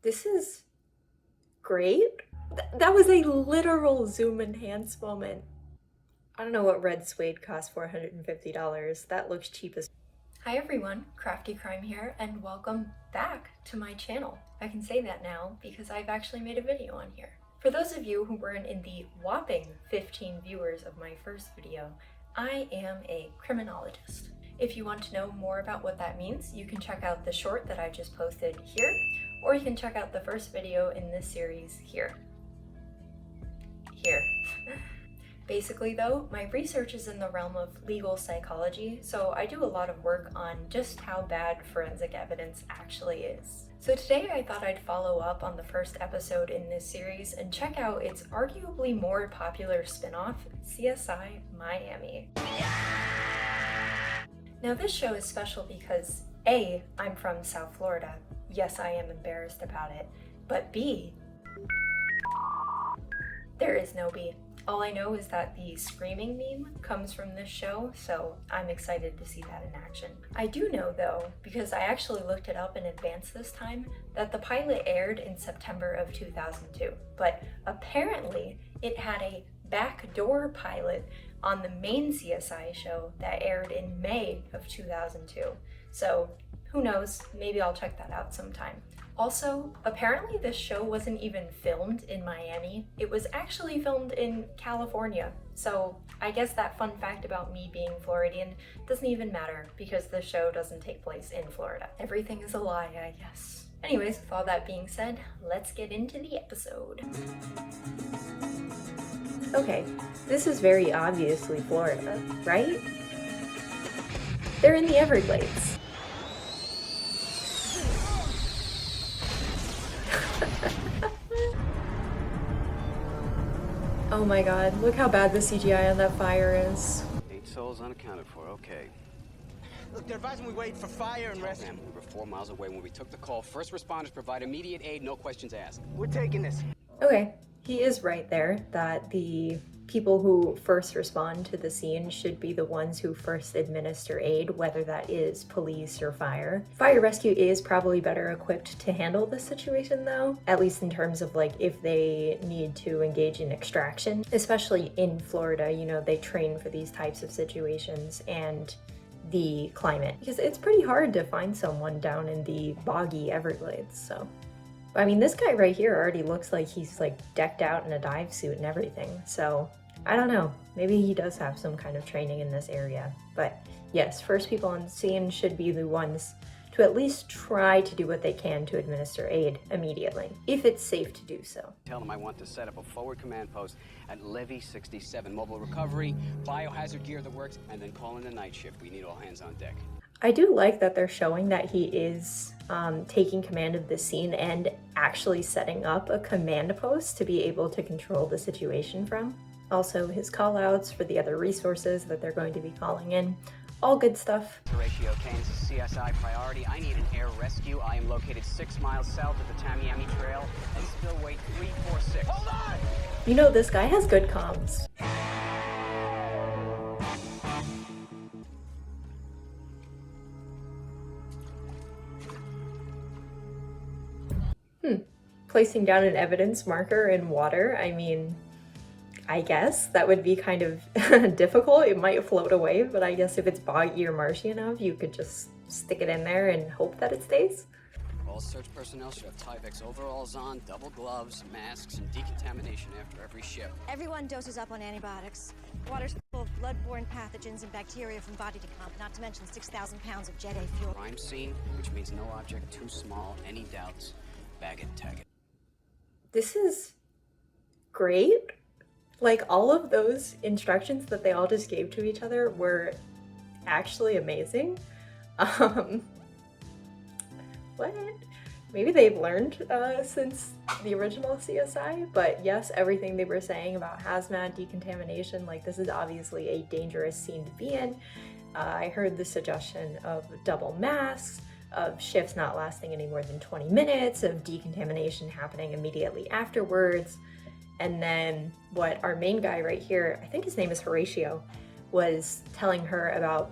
This is great. That was a literal zoom enhance moment. I don't know what red suede costs $450. That looks cheap as... Hi everyone, Crafty Crime here, and welcome back to my channel. I can say that now because I've actually made a video on here. For those of you who weren't in the whopping 15 viewers of my first video, I am a criminologist. If you want to know more about what that means, you can check out the short that I just posted here, or you can check out the first video in this series here. Basically though, my research is in the realm of legal psychology, so I do a lot of work on just how bad forensic evidence actually is. So today I thought I'd follow up on the first episode in this series and check out its arguably more popular spin-off, CSI Miami. Now this show is special because A, I'm from South Florida. Yes, I am embarrassed about it. But B, there is no B. All I know is that the screaming meme comes from this show, so I'm excited to see that in action. I do know though, because I actually looked it up in advance this time, that the pilot aired in September of 2002, but apparently it had a backdoor pilot on the main CSI show that aired in May of 2002. So who knows, maybe I'll check that out sometime. Also, apparently this show wasn't even filmed in Miami. It was actually filmed in California. So I guess that fun fact about me being Floridian doesn't even matter because the show doesn't take place in Florida. Everything is a lie, I guess. Anyways, with all that being said, let's get into the episode. Okay, this is very obviously Florida, right? They're in the Everglades. Oh my god, look how bad the CGI on that fire is. 8 souls unaccounted for, okay. Look, they're advising we wait for fire and rescue. Ma'am, we were 4 miles away when we took the call. First responders provide immediate aid, no questions asked. We're taking this. Okay, he is right there that the people who first respond to the scene should be the ones who first administer aid, whether that is police or fire. Fire rescue is probably better equipped to handle this situation though, at least in terms of like if they need to engage in extraction, especially in Florida, you know, they train for these types of situations and the climate, because it's pretty hard to find someone down in the boggy Everglades. So I mean, this guy right here already looks like he's like decked out in a dive suit and everything. So I don't know, maybe he does have some kind of training in this area. But yes, first people on scene should be the ones to at least try to do what they can to administer aid immediately, if it's safe to do so. Tell them I want to set up a forward command post at Levee 67. Mobile recovery, biohazard gear that works, and then call in the night shift. We need all hands on deck. I do like that they're showing that he is taking command of the scene and actually setting up a command post to be able to control the situation from. Also his call outs for the other resources that they're going to be calling in. All good stuff. Horatio Kane's CSI priority. I need an air rescue. I am located 6 miles south of the Tamiami Trail and spillway 346. Hold on! You know, this guy has good comms. Placing down an evidence marker in water, I mean, I guess that would be kind of difficult. It might float away, but I guess if it's boggy or marshy enough, you could just stick it in there and hope that it stays. All search personnel should have Tyvek's overalls on, double gloves, masks, and decontamination after every ship. Everyone doses up on antibiotics. Water's full of blood-borne pathogens and bacteria from body decomp, not to mention 6,000 pounds of Jet A fuel. Crime scene, which means no object too small. Any doubts, bag it, tag it. This is great. Like, all of those instructions that they all just gave to each other were actually amazing. What? Maybe they've learned since the original CSI, but yes, everything they were saying about hazmat, decontamination, like this is obviously a dangerous scene to be in. I heard the suggestion of double masks, of shifts not lasting any more than 20 minutes, of decontamination happening immediately afterwards. And then what our main guy right here, I think his name is Horatio, was telling her about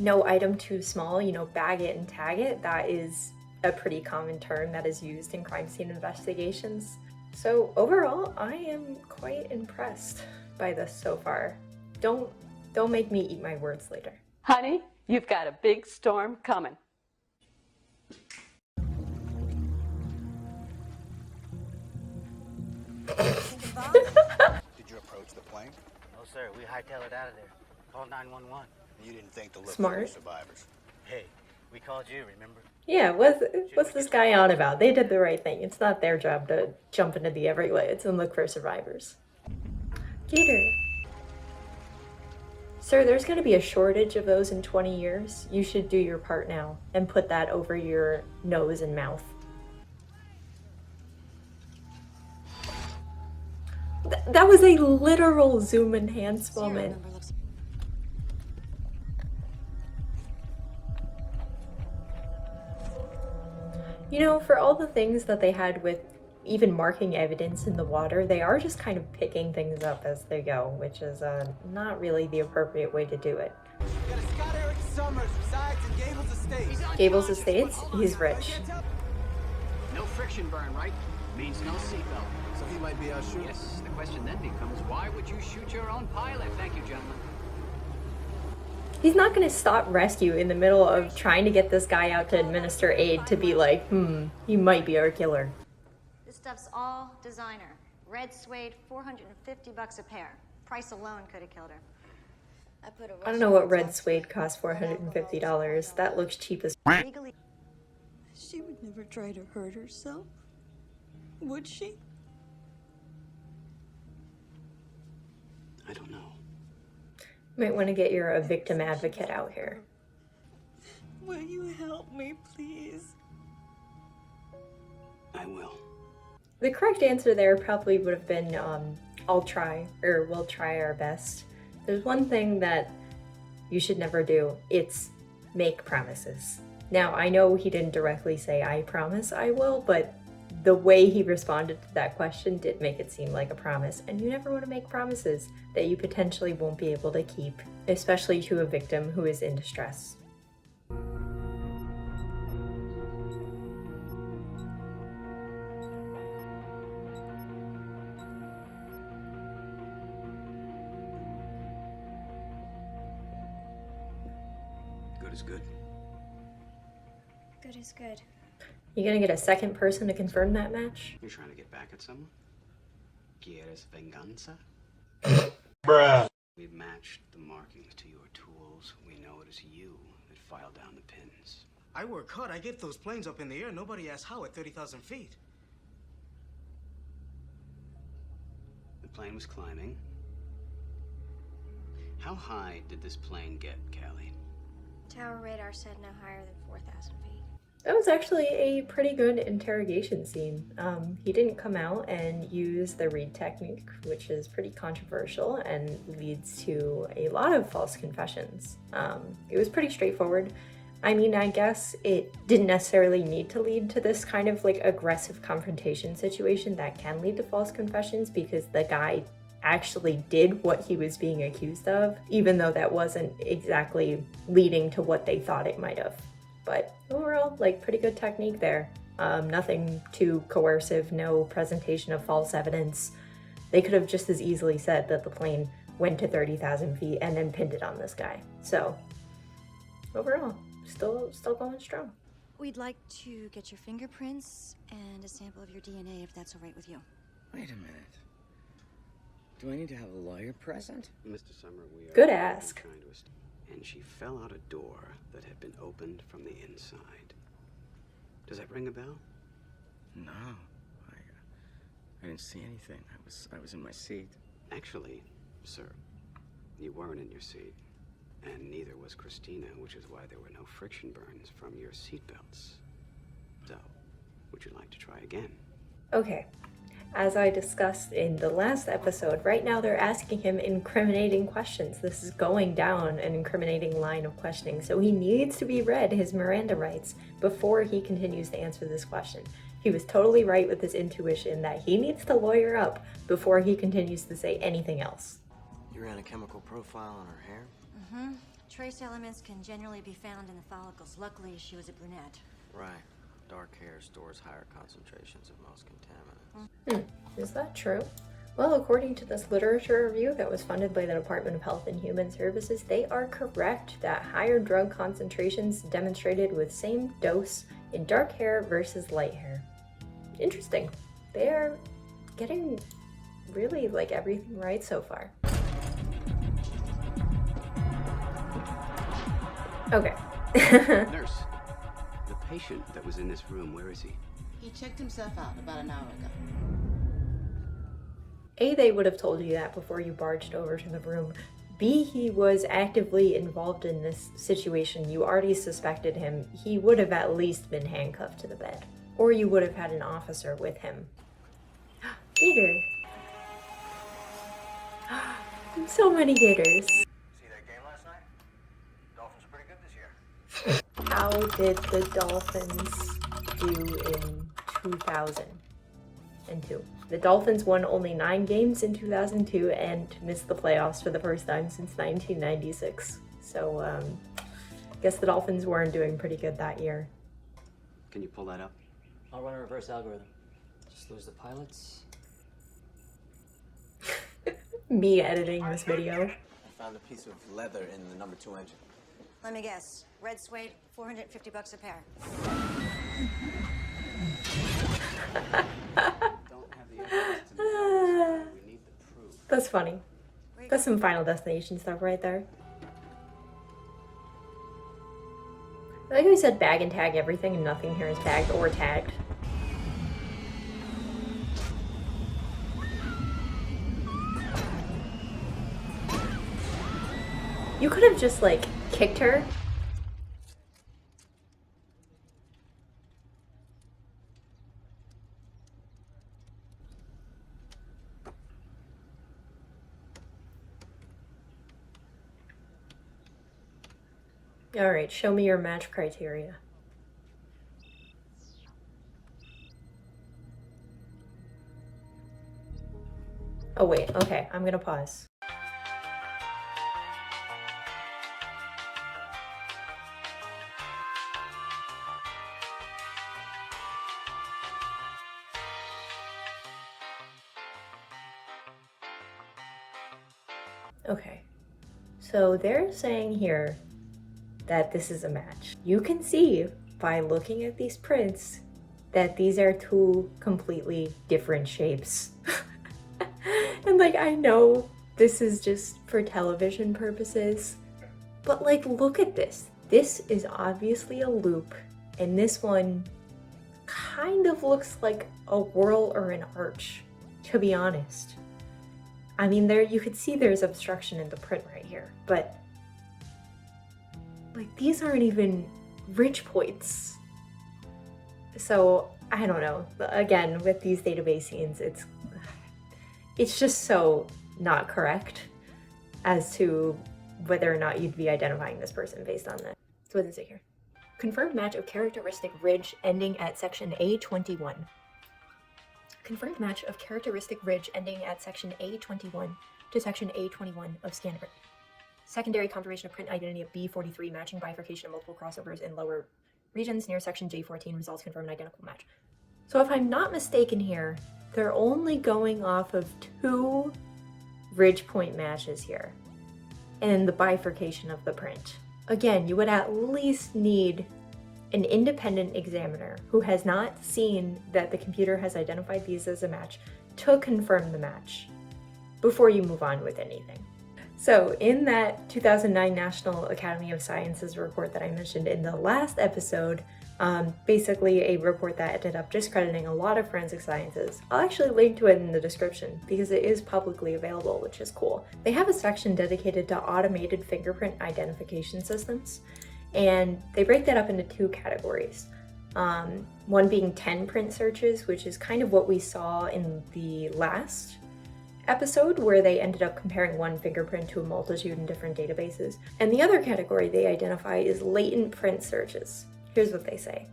no item too small, you know, bag it and tag it. That is a pretty common term that is used in crime scene investigations. So overall, I am quite impressed by this so far. Don't make me eat my words later. Honey, you've got a big storm coming. Did you approach the plane? No, sir. We hightailed it out of there. Called 911. You didn't think to look Smart. for the survivors. Hey, we called you, remember? Yeah, what's this guy on about? They did the right thing. It's not their job to jump into the Everglades and look for survivors. Gator. Sir, there's going to be a shortage of those in 20 years. You should do your part now and put that over your nose and mouth. That was a literal zoom enhance moment. You know, for all the things that they had with even marking evidence in the water, they are just kind of picking things up as they go, which is not really the appropriate way to do it. We got a Scott Eric Summers resides in Gables Estates. Gables Estates, he's rich. No friction burn, right? Means no seatbelt. So he might be our shooter. Yes, the question then becomes, why would you shoot your own pilot? Thank you, gentlemen. He's not going to stop rescue in the middle of trying to get this guy out to administer aid to be like, he might be our killer. This stuff's all designer. Red suede, $450 a pair. Price alone could have killed her. I don't know what red suede costs $450. That looks cheap as Legally. She would never try to hurt herself, would she? I don't know. Might want to get a victim advocate out here. Will you help me, please? I will. The correct answer there probably would have been, I'll try, or we'll try our best. There's one thing that you should never do. It's make promises. Now, I know he didn't directly say, I promise I will, but the way he responded to that question did make it seem like a promise, and you never want to make promises that you potentially won't be able to keep, especially to a victim who is in distress. Good is good. Good is good. You gonna get a second person to confirm that match? You're trying to get back at someone? ¿Quieres venganza? Bruh. We've matched the markings to your tools. We know it is you that filed down the pins. I work hard. I get those planes up in the air. Nobody asks how at 30,000 feet. The plane was climbing. How high did this plane get, Callie? Tower radar said no higher than 4,000 feet. That was actually a pretty good interrogation scene. He didn't come out and use the read technique, which is pretty controversial and leads to a lot of false confessions. It was pretty straightforward. I mean, I guess it didn't necessarily need to lead to this kind of like aggressive confrontation situation that can lead to false confessions, because the guy actually did what he was being accused of, even though that wasn't exactly leading to what they thought it might have. But overall, like, pretty good technique there. Nothing too coercive, no presentation of false evidence. They could have just as easily said that the plane went to 30,000 feet and then pinned it on this guy. So overall, still going strong. We'd like to get your fingerprints and a sample of your DNA, if that's all right with you. Wait a minute. Do I need to have a lawyer present? Mr. Summer, we are Good ask. trying to and she fell out a door that had been opened from the inside. Does that ring a bell? No. I didn't see anything. I was in my seat. Actually, sir, you weren't in your seat. And neither was Christina, which is why there were no friction burns from your seatbelts. So, would you like to try again? Okay. As I discussed in the last episode, right now they're asking him incriminating questions. This is going down an incriminating line of questioning, so he needs to be read his Miranda rights before he continues to answer this question. He was totally right with his intuition that he needs to lawyer up before he continues to say anything else. You ran a chemical profile on her hair? Mm-hmm. Trace elements can generally be found in the follicles. Luckily, she was a brunette. Right. dark hair stores higher concentrations of most contaminants. Is that true? Well, according to this literature review that was funded by the Department of Health and Human Services, they are correct that higher drug concentrations demonstrated with same dose in dark hair versus light hair. Interesting. They are getting really like everything right so far. Okay. Nurse, the patient that was in this room, where is he? He checked himself out about an hour ago. A, they would have told you that before you barged over to the room. B, he was actively involved in this situation. You already suspected him. He would have at least been handcuffed to the bed. Or you would have had an officer with him. Gator. So many gators. See that game last night? Dolphins are pretty good this year. How did the Dolphins do in 2002? The Dolphins won only 9 games in 2002 and missed the playoffs for the first time since 1996. So, I guess the Dolphins weren't doing pretty good that year. Can you pull that up? I'll run a reverse algorithm. Just lose the pilots. Me editing this video. I found a piece of leather in the number 2 engine. Let me guess. Red suede, $450 a pair. Don't have the evidence to know. We need the proof. That's funny. That's some Final Destination stuff right there. I like how he said bag and tag everything and nothing here is bagged or tagged. You could have just like kicked her. All right, show me your match criteria. Oh wait, okay, I'm gonna pause. Okay, so they're saying here that this is a match. You can see by looking at these prints that these are 2 completely different shapes. And like, I know this is just for television purposes, but like, look at this. This is obviously a loop, and this one kind of looks like a whorl or an arch, to be honest. I mean, there you could see there's obstruction in the print right here, but like, these aren't even ridge points. So I don't know. Again, with these database scenes, it's just so not correct as to whether or not you'd be identifying this person based on this. So what does it say here? Confirmed match of characteristic ridge ending at section A21. Confirmed match of characteristic ridge ending at section A21 to section A21 of scanner. Secondary confirmation of print identity of B43 matching bifurcation of multiple crossovers in lower regions near section J14 results confirm an identical match. So if I'm not mistaken here, they're only going off of 2 ridge point matches here and the bifurcation of the print. Again, you would at least need an independent examiner who has not seen that the computer has identified these as a match to confirm the match before you move on with anything. So in that 2009 National Academy of Sciences report that I mentioned in the last episode, basically a report that ended up discrediting a lot of forensic sciences. I'll actually link to it in the description because it is publicly available, which is cool. They have a section dedicated to automated fingerprint identification systems, and they break that up into 2 categories. One being 10 print searches, which is kind of what we saw in the last episode where they ended up comparing one fingerprint to a multitude in different databases. And the other category they identify is latent print searches. Here's what they say.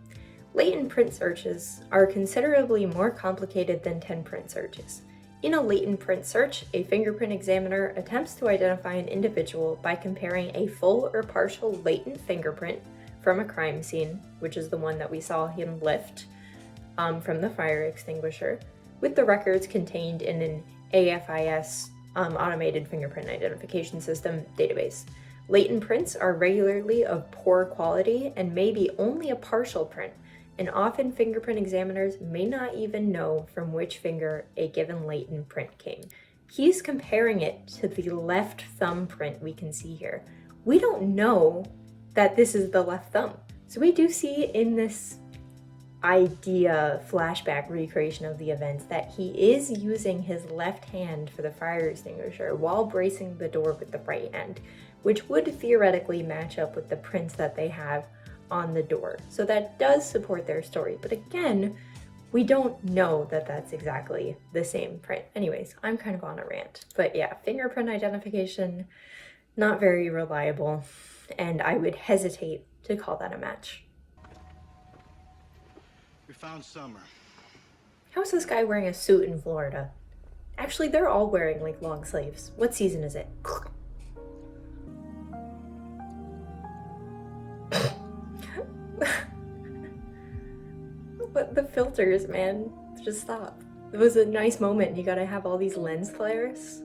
Latent print searches are considerably more complicated than 10 print searches. In a latent print search, a fingerprint examiner attempts to identify an individual by comparing a full or partial latent fingerprint from a crime scene, which is the one that we saw him lift from the fire extinguisher, with the records contained in an AFIS automated fingerprint identification system database. Latent prints are regularly of poor quality and may be only a partial print, and often fingerprint examiners may not even know from which finger a given latent print came. He's comparing it to the left thumb print we can see here. We don't know that this is the left thumb. So we do see in this idea flashback recreation of the events that he is using his left hand for the fire extinguisher while bracing the door with the right hand, which would theoretically match up with the prints that they have on the door. So that does support their story. But again, we don't know that that's exactly the same print. Anyways, I'm kind of on a rant. But yeah, fingerprint identification, not very reliable. And I would hesitate to call that a match. We found Summer. How's this guy wearing a suit in Florida? Actually, they're all wearing like long sleeves. What season is it? But the filters, man, just stop. It was a nice moment. You gotta have all these lens flares.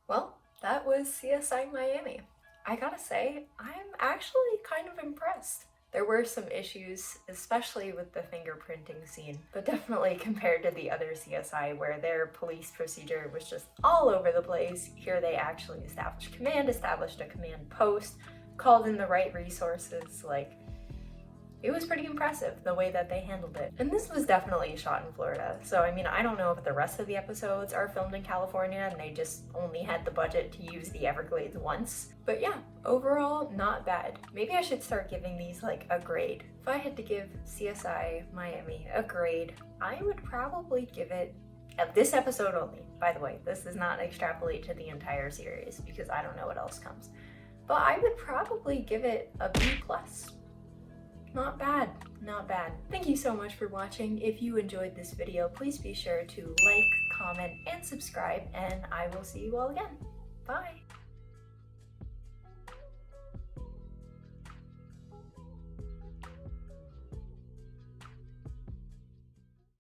Well, that was CSI Miami. I gotta say, I'm actually kind of impressed. There were some issues, especially with the fingerprinting scene, but definitely compared to the other CSI where their police procedure was just all over the place, here they actually established a command post, called in the right resources. Like, it was pretty impressive the way that they handled it. And this was definitely shot in Florida. So, I mean, I don't know if the rest of the episodes are filmed in California and they just only had the budget to use the Everglades once. But yeah, overall, not bad. Maybe I should start giving these like a grade. If I had to give CSI Miami a grade, I would probably give it, this episode only, by the way, this does not extrapolate to the entire series because I don't know what else comes. But I would probably give it a B+. Not bad, not bad. Thank you so much for watching. If you enjoyed this video, please be sure to like, comment, and subscribe, and I will see you all again.